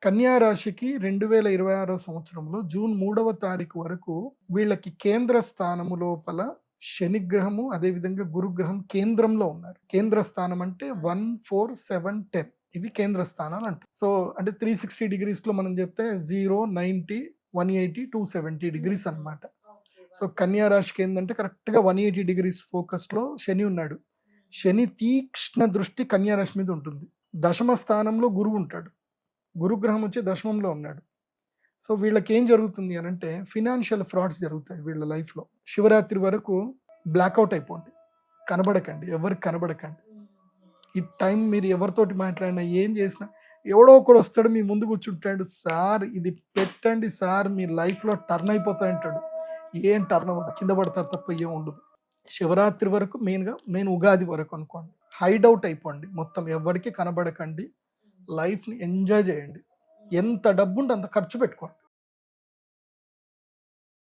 కన్యా రాశికి 2026 సంవత్సరంలో జూన్ 3వ తారీఖు వరకు వీళ్ళకి కేంద్ర స్థానము లోపల శనిగ్రహము అదేవిధంగా గురుగ్రహం కేంద్రంలో ఉన్నారు. కేంద్ర స్థానం అంటే 1, 4, 7, 10 ఇవి కేంద్ర స్థానాలు అంటారు. సో అంటే 360 డిగ్రీస్ లో మనం చెప్తే 0, 90, 180, 270 డిగ్రీస్ అన్నమాట. సో కన్యా రాశికి ఏంటంటే కరెక్ట్ గా 180 డిగ్రీస్ ఫోకస్ లో శని ఉన్నాడు. శని తీక్ష్ణ దృష్టి కన్యా రాశి మీద ఉంటుంది. దశమ స్థానంలో గురువు ఉంటాడు. గురుగ్రహం వచ్చి దశమంలో ఉన్నాడు. సో వీళ్ళకి ఏం జరుగుతుంది అని అంటే ఫినాన్షియల్ ఫ్రాడ్స్ జరుగుతాయి వీళ్ళ లైఫ్లో. శివరాత్రి వరకు బ్లాక్అవుట్ అయిపోండి, కనబడకండి, ఎవరికి కనబడకండి. ఈ టైం మీరు ఎవరితోటి మాట్లాడినా ఏం చేసినా ఎవడో ఒకడు వస్తాడు మీ ముందు కూర్చుంటాడు, సార్ ఇది పెట్టండి సార్ మీ లైఫ్లో టర్న్ అయిపోతాయి అంటాడు. ఏం టర్న్ అవ్వదు, కింద పడతారు తప్ప ఏం ఉండదు. శివరాత్రి వరకు మెయిన్ ఉగాది వరకు అనుకోండి, హైడౌట్ అయిపోండి, మొత్తం ఎవరికి కనబడకండి, లైఫ్ని ఎంజాయ్ చేయండి. ఎంత డబ్బు ఉంటే అంత ఖర్చు పెట్టుకోండి.